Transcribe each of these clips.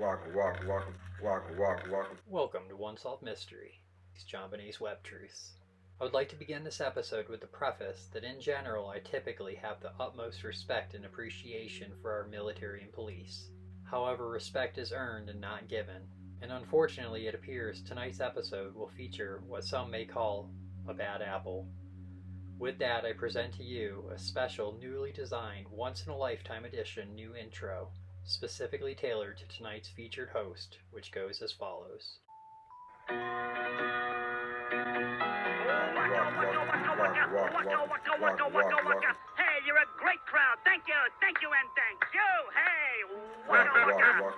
Welcome to Unsolved Mystery. It's JonBenet's Web Truths. I would like to begin this episode with the preface that in general I typically have the utmost respect and appreciation for our military and police. However, respect is earned and not given, and unfortunately it appears tonight's episode will feature what some may call a bad apple. With that, I present to you a special, newly designed, once-in-a-lifetime edition new intro, specifically tailored to tonight's featured host, which goes as follows. Hey, you're a great crowd. Thank you, and thank you. Hey, waka waka.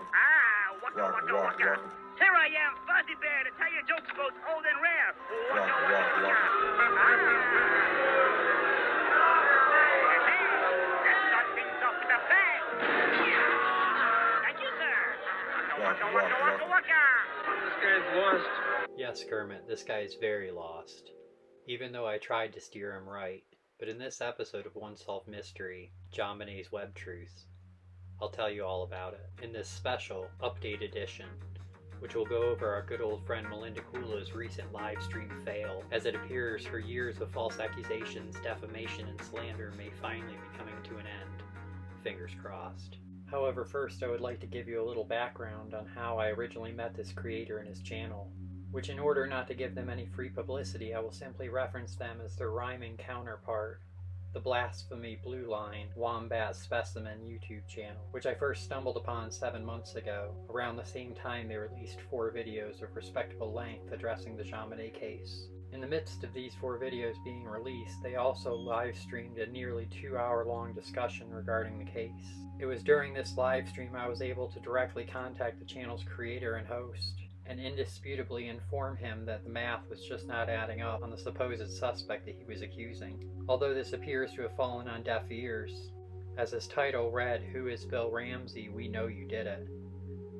Waka waka. Here I am, Fuzzy Bear, to tell you jokes both old and rare. Waka waka. Let's start things off with a bang. Thank you, sir. Waka waka. This guy's lost. Yes, Kermit, this guy is very lost. Even though I tried to steer him right. But in this episode of Unsolved Mystery, JonBenet's Web Truths, I'll tell you all about it. In this special, update edition, which will go over our good old friend Melinda Kula's recent LiveStream fail. As it appears, her years of false accusations, defamation, and slander may finally be coming to an end. Fingers crossed. However, first I would like to give you a little background on how I originally met this creator and his channel, which in order not to give them any free publicity, I will simply reference them as their rhyming counterpart, the Blasphemy Blue Line Wombat Specimen YouTube channel, which I first stumbled upon 7 months ago. Around the same time they released 4 videos of respectable length addressing the JonBenet case. In the midst of these 4 videos being released, they also live-streamed a nearly 2-hour-long discussion regarding the case. It was during this live stream I was able to directly contact the channel's creator and host, and indisputably inform him that the math was just not adding up on the supposed suspect that he was accusing. Although this appears to have fallen on deaf ears, as his title read, "Who is Bill Ramsey? We know you did it."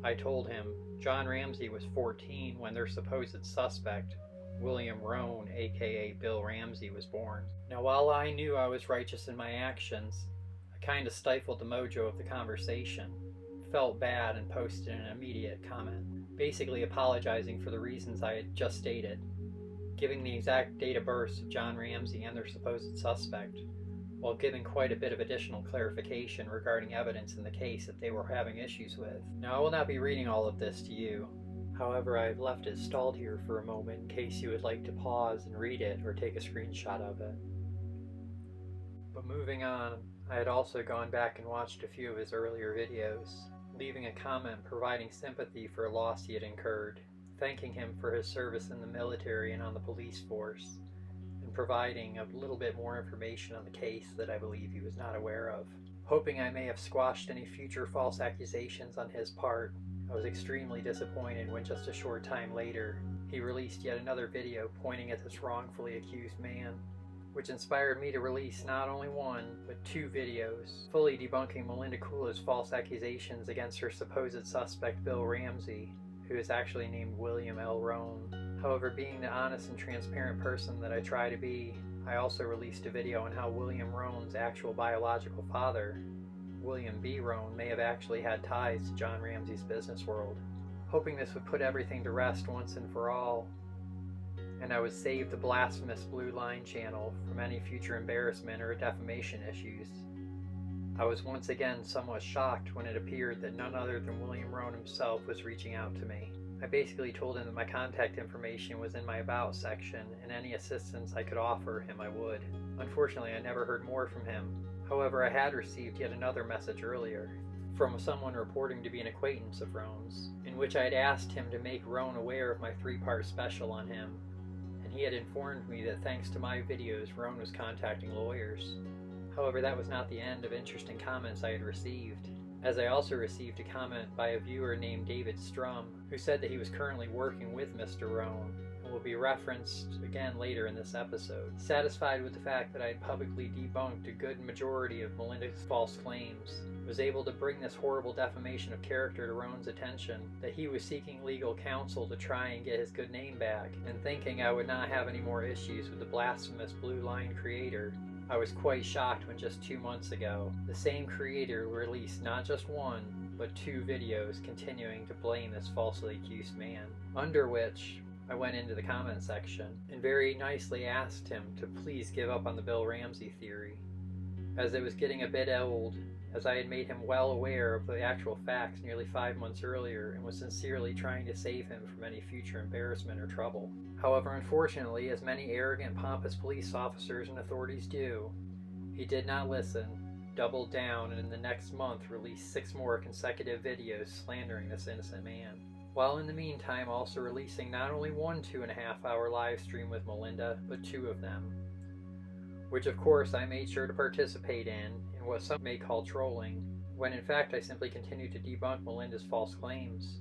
I told him John Ramsey was 14 when their supposed suspect, William Roan, aka Bill Ramsey, was born. Now while I knew I was righteous in my actions, I kinda stifled the mojo of the conversation, felt bad, and posted an immediate comment, basically apologizing for the reasons I had just stated, giving the exact date of birth of John Ramsey and their supposed suspect, while giving quite a bit of additional clarification regarding evidence in the case that they were having issues with. Now I will not be reading all of this to you, however I have left it stalled here for a moment in case you would like to pause and read it or take a screenshot of it. But moving on, I had also gone back and watched a few of his earlier videos, leaving a comment providing sympathy for a loss he had incurred, thanking him for his service in the military and on the police force, and providing a little bit more information on the case that I believe he was not aware of. Hoping I may have squashed any future false accusations on his part, I was extremely disappointed when just a short time later, he released yet another video pointing at this wrongfully accused man, which inspired me to release not only 1, but 2 videos, fully debunking Melinda Kula's false accusations against her supposed suspect Bill Ramsey, who is actually named William L. Roan. However, being the honest and transparent person that I try to be, I also released a video on how William Roan's actual biological father, William B. Roan, may have actually had ties to John Ramsey's business world, hoping this would put everything to rest once and for all, and I would save the Blasphemous Blue Line channel from any future embarrassment or defamation issues. I was once again somewhat shocked when it appeared that none other than William Roan himself was reaching out to me. I basically told him that my contact information was in my About section, and any assistance I could offer him I would. Unfortunately, I never heard more from him. However, I had received yet another message earlier, from someone reporting to be an acquaintance of Roan's, in which I had asked him to make Roan aware of my 3-part special on him. He had informed me that thanks to my videos, Roan was contacting lawyers. However, that was not the end of interesting comments I had received, as I also received a comment by a viewer named David Strum, who said that he was currently working with Mr. Roan, and will be referenced again later in this episode. Satisfied with the fact that I had publicly debunked a good majority of Melinda's false claims, was able to bring this horrible defamation of character to Roan's attention, that he was seeking legal counsel to try and get his good name back, and thinking I would not have any more issues with the Blasphemous Blue Line creator, I was quite shocked when just 2 months ago, the same creator released not just one, but 2 videos continuing to blame this falsely accused man, under which I went into the comment section and very nicely asked him to please give up on the Bill Ramsey theory, as it was getting a bit old, as I had made him well aware of the actual facts nearly 5 months earlier and was sincerely trying to save him from any future embarrassment or trouble. However, unfortunately, as many arrogant, pompous police officers and authorities do, he did not listen, doubled down, and in the next month released 6 more consecutive videos slandering this innocent man, while in the meantime also releasing not only one 2.5-hour live stream with Melinda, but 2 of them, which of course I made sure to participate in what some may call trolling, when in fact I simply continued to debunk Melinda's false claims.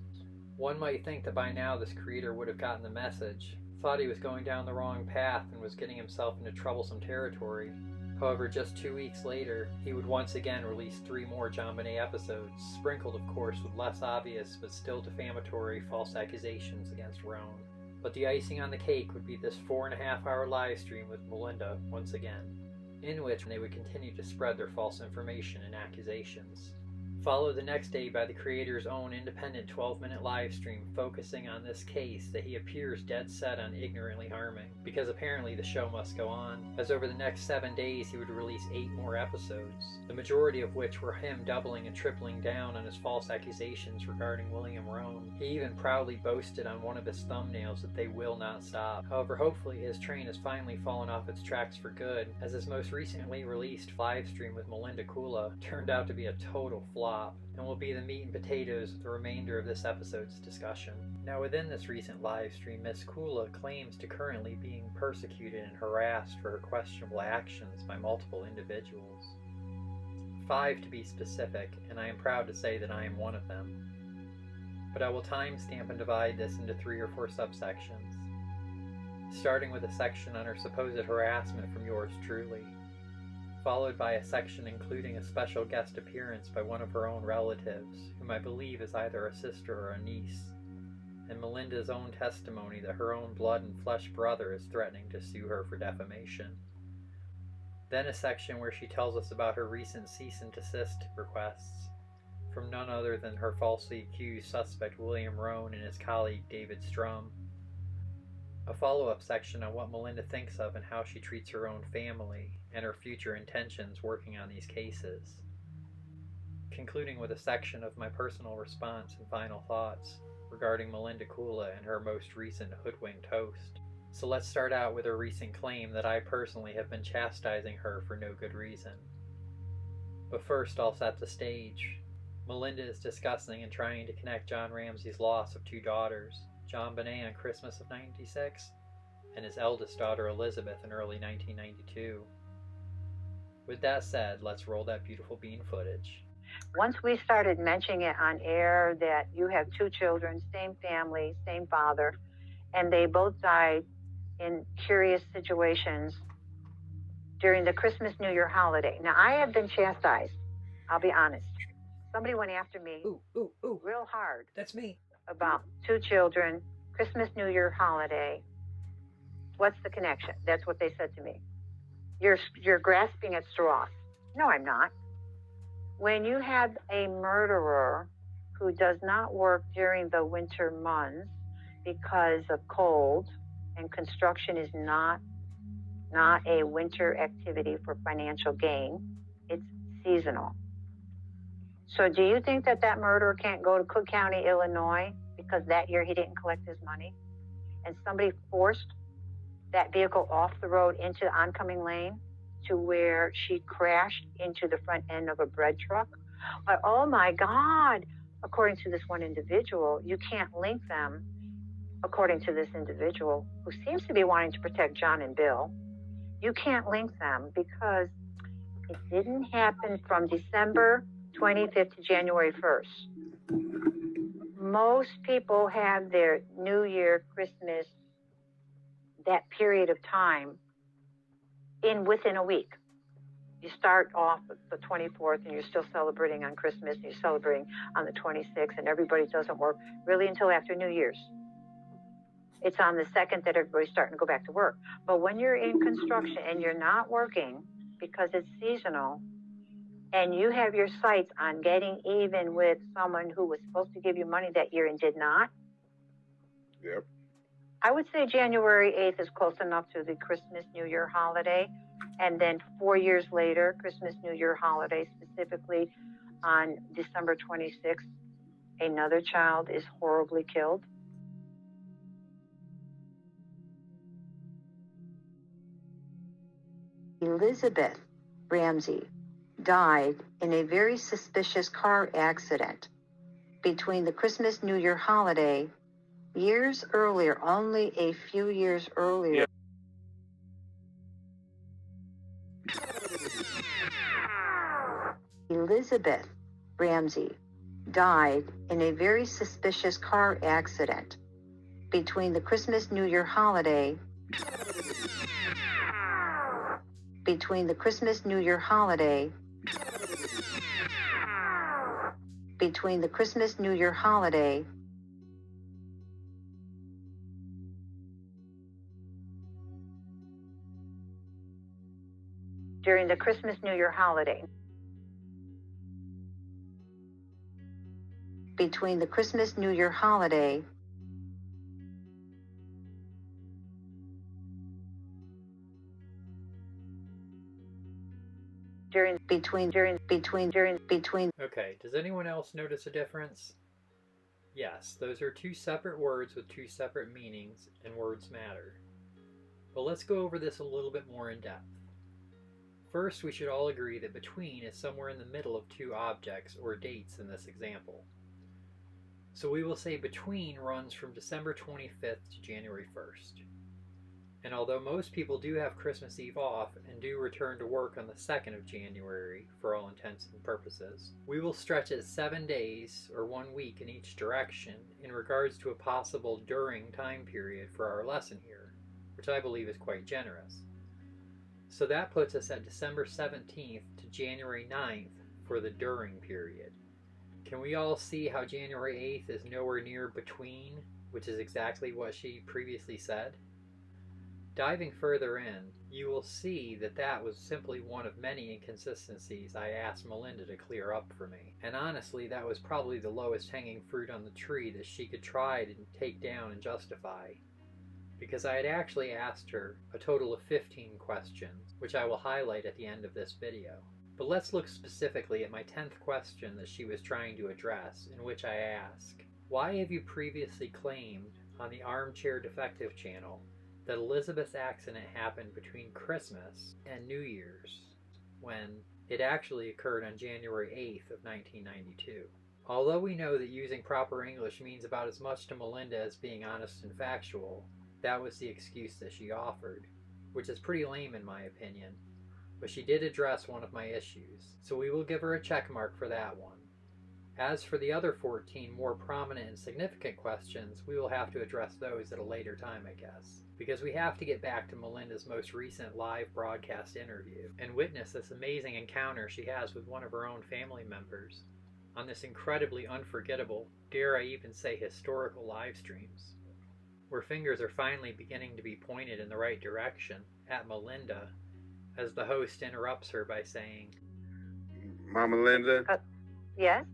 One might think that by now this creator would have gotten the message, thought he was going down the wrong path and was getting himself into troublesome territory. However, just 2 weeks later, he would once again release 3 more JonBenet episodes, sprinkled of course with less obvious but still defamatory false accusations against Roan. But the icing on the cake would be this 4.5-hour live stream with Melinda once again, in which they would continue to spread their false information and accusations. Followed the next day by the creator's own independent 12-minute live stream focusing on this case that he appears dead set on ignorantly harming, because apparently the show must go on, as over the next 7 days he would release 8 more episodes, the majority of which were him doubling and tripling down on his false accusations regarding William Roan. He even proudly boasted on one of his thumbnails that they will not stop. However, hopefully his train has finally fallen off its tracks for good, as his most recently released live stream with Melinda Kula turned out to be a total flop, and will be the meat and potatoes of the remainder of this episode's discussion. Now, within this recent live stream, Miss Kula claims to currently being persecuted and harassed for her questionable actions by multiple individuals. 5 to be specific, and I am proud to say that I am one of them. But I will timestamp and divide this into 3 or 4 subsections, starting with a section on her supposed harassment from yours truly, followed by a section including a special guest appearance by one of her own relatives, whom I believe is either a sister or a niece, and Melinda's own testimony that her own blood and flesh brother is threatening to sue her for defamation. Then a section where she tells us about her recent cease and desist requests from none other than her falsely accused suspect William Roan and his colleague David Strum. A follow-up section on what Melinda thinks of and how she treats her own family, and her future intentions working on these cases. Concluding with a section of my personal response and final thoughts regarding Melinda Kula and her most recent hoodwinked host. So let's start out with her recent claim that I personally have been chastising her for no good reason. But first I'll set the stage. Melinda is discussing and trying to connect John Ramsey's loss of 2 daughters, JonBenet on Christmas of '96, and his eldest daughter Elizabeth in early 1992. With that said, let's roll that beautiful bean footage. Once we started mentioning it on air that you have 2 children, same family, same father, and they both died in curious situations during the Christmas New Year holiday. Now, I have been chastised, I'll be honest. Somebody went after me real hard. That's me. About 2 children, Christmas New Year holiday. What's the connection? That's what they said to me. You're grasping at straws. No, I'm not. When you have a murderer who does not work during the winter months because of cold, and construction is not a winter activity for financial gain, it's seasonal. So do you think that murderer can't go to Cook County, Illinois, because that year he didn't collect his money, and somebody forced that vehicle off the road into the oncoming lane to where she crashed into the front end of a bread truck? But oh my God, according to this one individual, you can't link them, according to this individual who seems to be wanting to protect John and Bill, you can't link them because it didn't happen from December 25th to January 1st. Most people have their New Year, Christmas, that period of time within a week. You start off the 24th and you're still celebrating on Christmas, and you're celebrating on the 26th, and everybody doesn't work really until after New Year's. It's on the 2nd that everybody's starting to go back to work. But when you're in construction and you're not working because it's seasonal, and you have your sights on getting even with someone who was supposed to give you money that year and did not, Yep. I would say January 8th is close enough to the Christmas, New Year holiday. And then 4 years later, Christmas, New Year holiday, specifically on December 26th, another child is horribly killed. Elizabeth Ramsey died in a very suspicious car accident between the Christmas, New Year holiday years earlier, only a few years earlier. Elizabeth Ramsey died in a very suspicious car accident between the Christmas, New Year holiday between the Christmas, New Year holiday between the Christmas, New Year holiday during the Christmas, New Year holiday between the Christmas, New Year holiday between. Okay, does anyone else notice a difference? Yes, those are two separate words with two separate meanings, and words matter. But let's go over this a little bit more in depth. First, we should all agree that between is somewhere in the middle of two objects or dates in this example. So we will say between runs from December 25th to January 1st. And although most people do have Christmas Eve off and do return to work on the 2nd of January for all intents and purposes, we will stretch it 7 days or 1 week in each direction in regards to a possible during time period for our lesson here, which I believe is quite generous. So that puts us at December 17th to January 9th for the during period. Can we all see how January 8th is nowhere near between, which is exactly what she previously said? Diving further in, you will see that that was simply one of many inconsistencies I asked Melinda to clear up for me. And honestly, that was probably the lowest hanging fruit on the tree that she could try to take down and justify. Because I had actually asked her a total of 15 questions, which I will highlight at the end of this video. But let's look specifically at my 10th question that she was trying to address, in which I ask, why have you previously claimed on the Armchair Defective channel that Elizabeth's accident happened between Christmas and New Year's, when it actually occurred on January 8th of 1992? Although we know that using proper English means about as much to Melinda as being honest and factual, that was the excuse that she offered, which is pretty lame in my opinion, but she did address one of my issues, so we will give her a check mark for that one. As for the other 14 more prominent and significant questions, we will have to address those at a later time, I guess, because we have to get back to Melinda's most recent live broadcast interview and witness this amazing encounter she has with one of her own family members on this incredibly unforgettable, dare I even say historical live streams, where fingers are finally beginning to be pointed in the right direction at Melinda as the host interrupts her by saying, Mama Linda? Yes?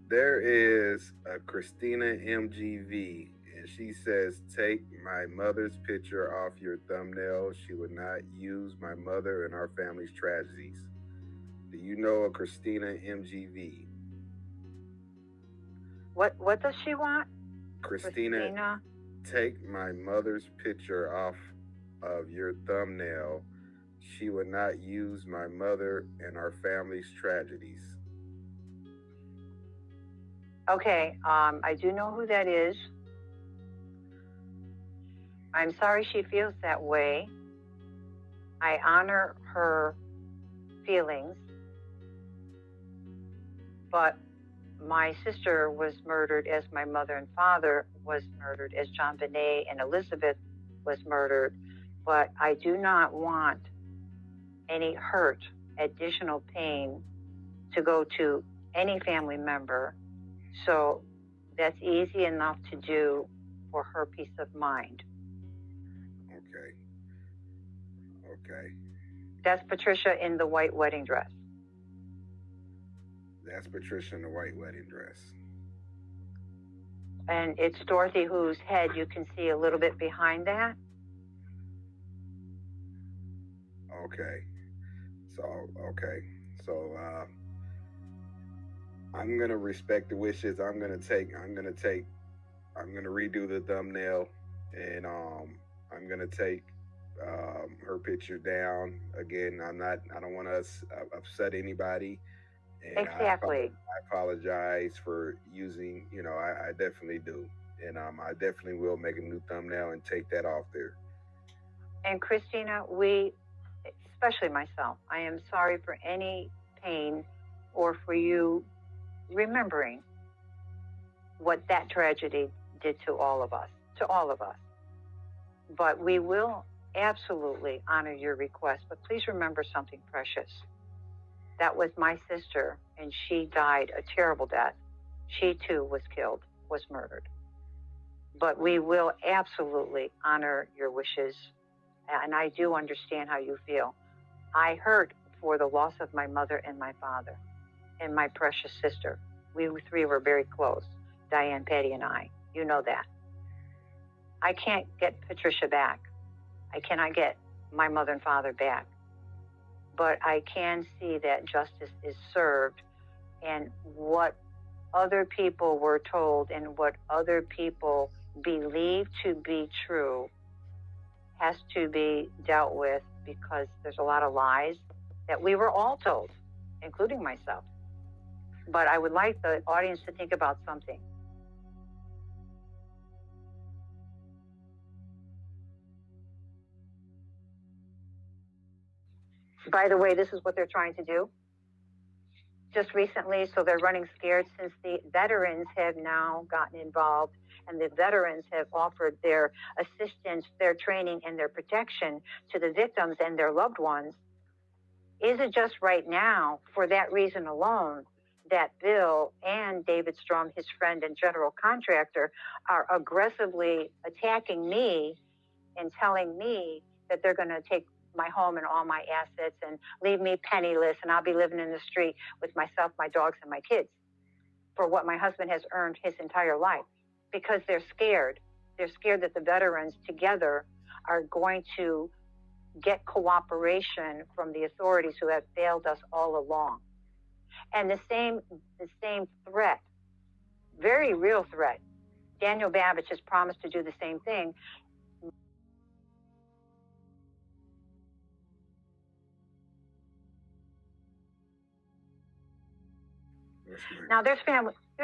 There is a Christina MGV, and she says, take my mother's picture off your thumbnail. She would not use my mother and our family's tragedies. Do you know a Christina MGV? What does she want? Christina, take my mother's picture off of your thumbnail. She would not use my mother and our family's tragedies. Okay, I do know who that is. I'm sorry she feels that way. I honor her feelings, but my sister was murdered as my mother and father was murdered, as JonBenet and Elizabeth was murdered, but I do not want any hurt, additional pain to go to any family member. So that's easy enough to do for her peace of mind. Okay. That's Patricia in the white wedding dress. That's Patricia in the white wedding dress. And it's Dorothy whose head you can see a little bit behind that. Okay. So, I'm gonna respect the wishes. I'm gonna redo the thumbnail, and I'm gonna take her picture down. Again, I don't want to upset anybody. And Exactly. I apologize for using, I definitely do. And I definitely will make a new thumbnail and take that off there. And Christina, we, especially myself, I am sorry for any pain or for you remembering what that tragedy did to all of us. But we will absolutely honor your request. But please remember something precious. That was my sister, and she died a terrible death. She too was killed, was murdered. But we will absolutely honor your wishes. And I do understand how you feel. I hurt for the loss of my mother and my father and my precious sister. We three were very close, Diane, Patty, and I. You know that. I can't get Patricia back. I cannot get my mother and father back. But I can see that justice is served, and what other people were told and what other people believe to be true has to be dealt with, because there's a lot of lies that we were all told, including myself. But I would like the audience to think about something. By the way, this is what they're trying to do. Just recently, so they're running scared since the veterans have now gotten involved, and the veterans have offered their assistance, their training, and their protection to the victims and their loved ones. Is it just right now, for that reason alone, that Bill and David Strom, his friend and general contractor, are aggressively attacking me and telling me that they're going to take my home and all my assets and leave me penniless, and I'll be living in the street with myself, my dogs, and my kids for what my husband has earned his entire life? Because they're scared. They're scared that the veterans together are going to get cooperation from the authorities who have failed us all along. And the same threat, very real threat, Daniel Babbage has promised to do the same thing. Now, there's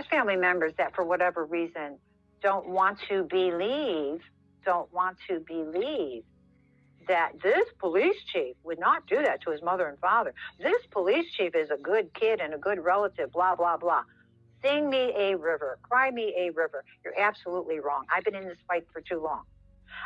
family members that, for whatever reason, don't want to believe that this police chief would not do that to his mother and father. This police chief is a good kid and a good relative, blah, blah, blah. Sing me a river, cry me a river. You're absolutely wrong. I've been in this fight for too long.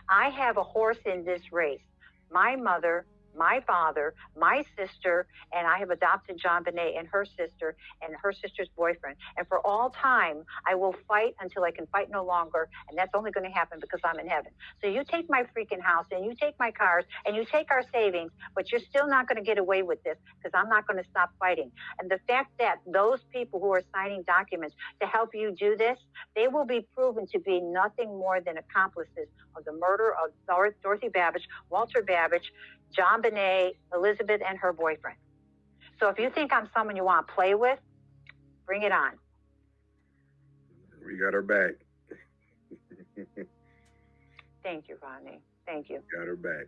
I have a horse in this race. My mother, my father, my sister, and I have adopted JonBenet and her sister's boyfriend. And for all time, I will fight until I can fight no longer. And that's only going to happen because I'm in heaven. So you take my freaking house, and you take my cars, and you take our savings, but you're still not going to get away with this, because I'm not going to stop fighting. And the fact that those people who are signing documents to help you do this, they will be proven to be nothing more than accomplices of the murder of Dorothy Babbage, Walter Babbage, JonBenet, Elizabeth, and her boyfriend. So if you think I'm someone you want to play with, bring it on. We got her back. Thank you, Rodney. Thank you. Got her back.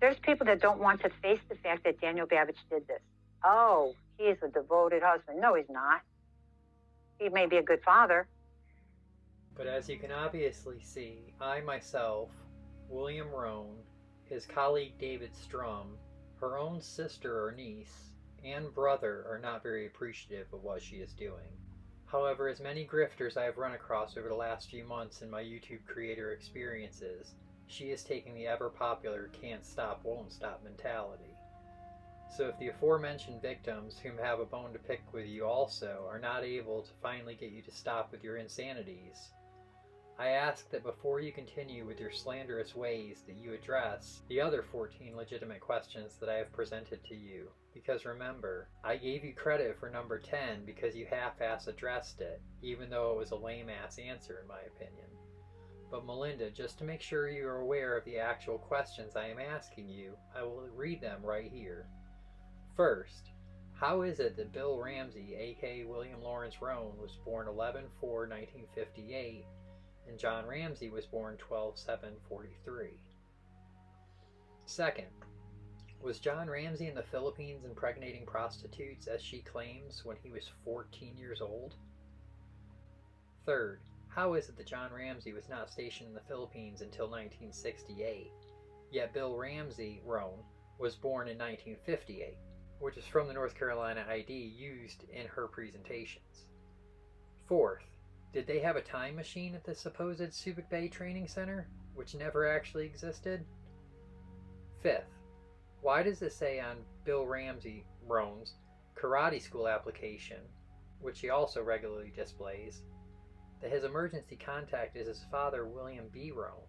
There's people that don't want to face the fact that Daniel Babbage did this. Oh, he is a devoted husband. No, he's not. He may be a good father. But as you can obviously see, I myself, William Rohn, his colleague David Strom, her own sister or niece, and brother are not very appreciative of what she is doing. However, as many grifters I have run across over the last few months in my YouTube creator experiences, she is taking the ever-popular can't stop, won't stop mentality. So if the aforementioned victims, whom have a bone to pick with you also, are not able to finally get you to stop with your insanities, I ask that before you continue with your slanderous ways that you address the other 14 legitimate questions that I have presented to you. Because remember, I gave you credit for number 10 because you half-ass addressed it, even though it was a lame-ass answer in my opinion. But Melinda, just to make sure you are aware of the actual questions I am asking you, I will read them right here. First, how is it that Bill Ramsey, aka William Lawrence Roan, was born 11/4/1958, and John Ramsey was born 12/7/43? Second, was John Ramsey in the Philippines impregnating prostitutes, as she claims, when he was 14 years old? Third, how is it that John Ramsey was not stationed in the Philippines until 1968, yet Bill Ramsey, Roan, was born in 1958, which is from the North Carolina ID used in her presentations? Fourth, did they have a time machine at the supposed Subic Bay Training Center, which never actually existed? Fifth, why does it say on Bill Ramsey, Roan's, karate school application, which he also regularly displays, that his emergency contact is his father, William B. Roan?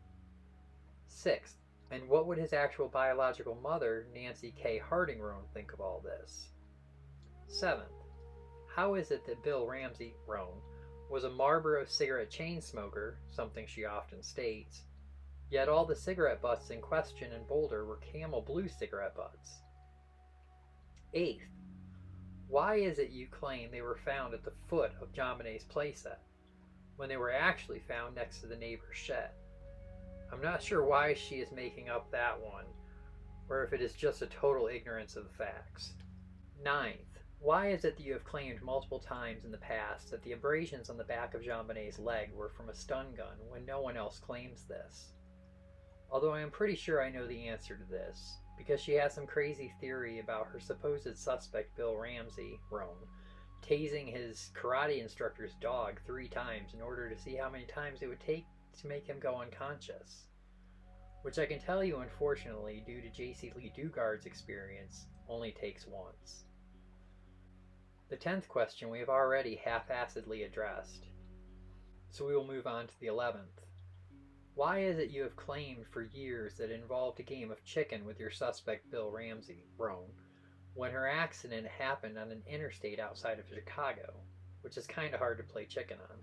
Sixth, and what would his actual biological mother, Nancy K. Harding Roan, think of all this? Seventh, how is it that Bill Ramsey, Roan, was a Marlboro cigarette chain smoker, something she often states, yet all the cigarette butts in question in Boulder were Camel Blue cigarette butts? Eighth, why is it you claim they were found at the foot of JonBenet's playset, when they were actually found next to the neighbor's shed? I'm not sure why she is making up that one, or if it is just a total ignorance of the facts. Ninth, why is it that you have claimed multiple times in the past that the abrasions on the back of JonBenet's leg were from a stun gun when no one else claims this? Although I am pretty sure I know the answer to this, because she has some crazy theory about her supposed suspect Bill Ramsey, Roan, tasing his karate instructor's dog 3 times in order to see how many times it would take to make him go unconscious. Which I can tell you, unfortunately, due to J.C. Lee Dugard's experience, only takes once. The 10th question we have already half-assedly addressed, so we will move on to the 11th. Why is it you have claimed for years that it involved a game of chicken with your suspect Bill Ramsey, Roan, when her accident happened on an interstate outside of Chicago, which is kind of hard to play chicken on?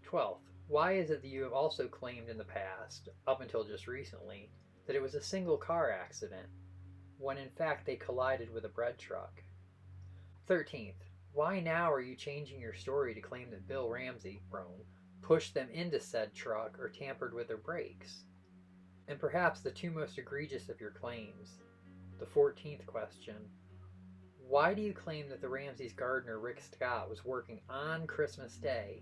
12th, why is it that you have also claimed in the past, up until just recently, that it was a single car accident, when in fact they collided with a bread truck? 13th, why now are you changing your story to claim that Bill Ramsey, Roan, pushed them into said truck or tampered with their brakes? And perhaps the 2 most egregious of your claims, the 14th question, why do you claim that the Ramsey's gardener Rick Scott was working on Christmas Day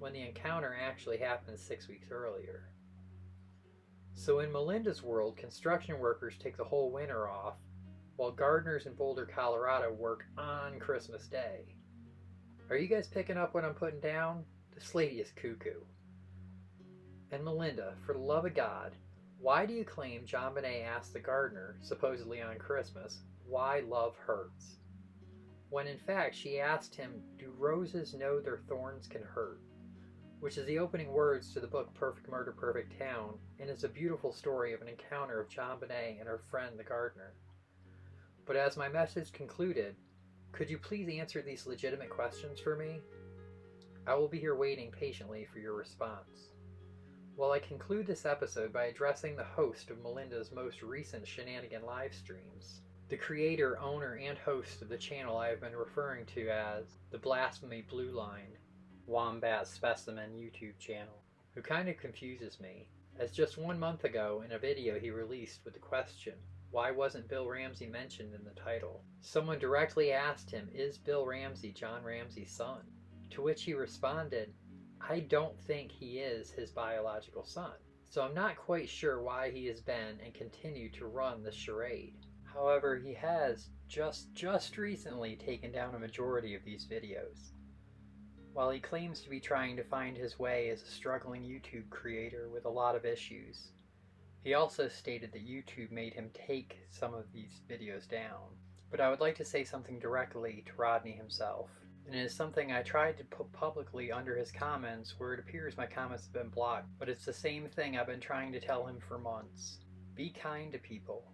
when the encounter actually happened 6 weeks earlier? So in Melinda's world, construction workers take the whole winter off, while gardeners in Boulder, Colorado work on Christmas Day. Are you guys picking up what I'm putting down? This lady is cuckoo. And Melinda, for the love of God, why do you claim JonBenet asked the gardener, supposedly on Christmas, why love hurts? When in fact she asked him, do roses know their thorns can hurt? Which is the opening words to the book Perfect Murder, Perfect Town, and is a beautiful story of an encounter of JonBenet and her friend the gardener. But as my message concluded, could you please answer these legitimate questions for me? I will be here waiting patiently for your response. While I conclude this episode by addressing the host of Melinda's most recent shenanigan live streams, the creator, owner, and host of the channel I have been referring to as the Blasphemy Blue Line, Wombat Specimen YouTube channel, who kind of confuses me, as just 1 month ago in a video he released with the question, why wasn't Bill Ramsey mentioned in the title? Someone directly asked him, is Bill Ramsey John Ramsey's son? To which he responded, I don't think he is his biological son. So I'm not quite sure why he has been and continued to run the charade. However, he has just recently taken down a majority of these videos. While he claims to be trying to find his way as a struggling YouTube creator with a lot of issues, he also stated that YouTube made him take some of these videos down. But I would like to say something directly to Rodney himself. and it is something I tried to put publicly under his comments where it appears my comments have been blocked, but it's the same thing I've been trying to tell him for months. Be kind to people.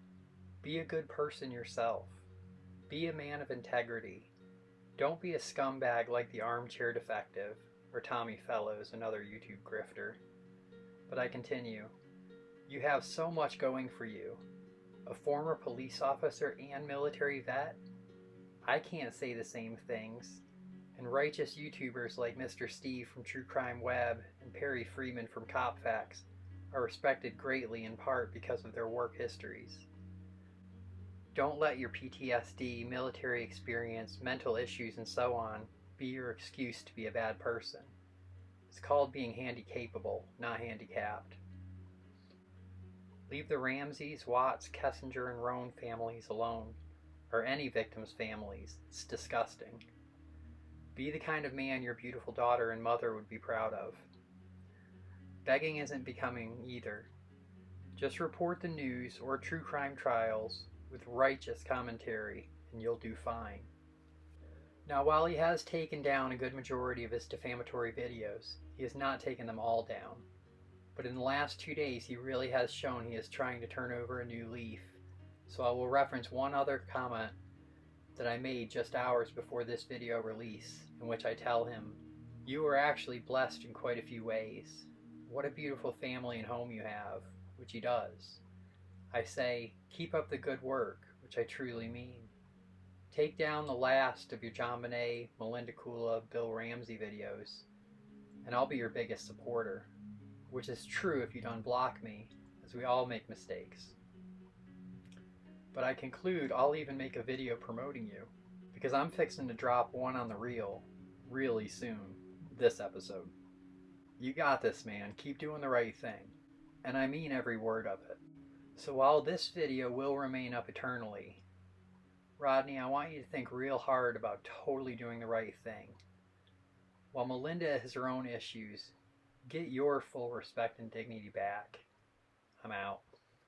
Be a good person yourself. Be a man of integrity. Don't be a scumbag like the Armchair Defective or Tommy Fellows, another YouTube grifter. But I continue. You have so much going for you. A former police officer and military vet? I can't say the same things. And righteous YouTubers like Mr. Steve from True Crime Web and Perry Freeman from Cop Facts are respected greatly in part because of their work histories. Don't let your PTSD, military experience, mental issues, and so on be your excuse to be a bad person. It's called being handy-capable, not handicapped. Leave the Ramseys, Watts, Kessinger, and Rohn families alone, or any victims' families. It's disgusting. Be the kind of man your beautiful daughter and mother would be proud of. Begging isn't becoming either. Just report the news or true crime trials with righteous commentary, and you'll do fine. Now, while he has taken down a good majority of his defamatory videos, he has not taken them all down. But in the last 2 days, he really has shown he is trying to turn over a new leaf. So I will reference one other comment that I made just hours before this video release, in which I tell him, "You are actually blessed in quite a few ways. What a beautiful family and home you have," which he does. I say, "Keep up the good work," which I truly mean. Take down the last of your JonBenet, Melinda Kula, Bill Ramsey videos, and I'll be your biggest supporter. Which is true if you don't block me, as we all make mistakes. But I conclude I'll even make a video promoting you, because I'm fixing to drop one on the reel really soon, this episode. You got this, man. Keep doing the right thing. And I mean every word of it. So while this video will remain up eternally, Rodney, I want you to think real hard about totally doing the right thing. While Melinda has her own issues, get your full respect and dignity back. I'm out.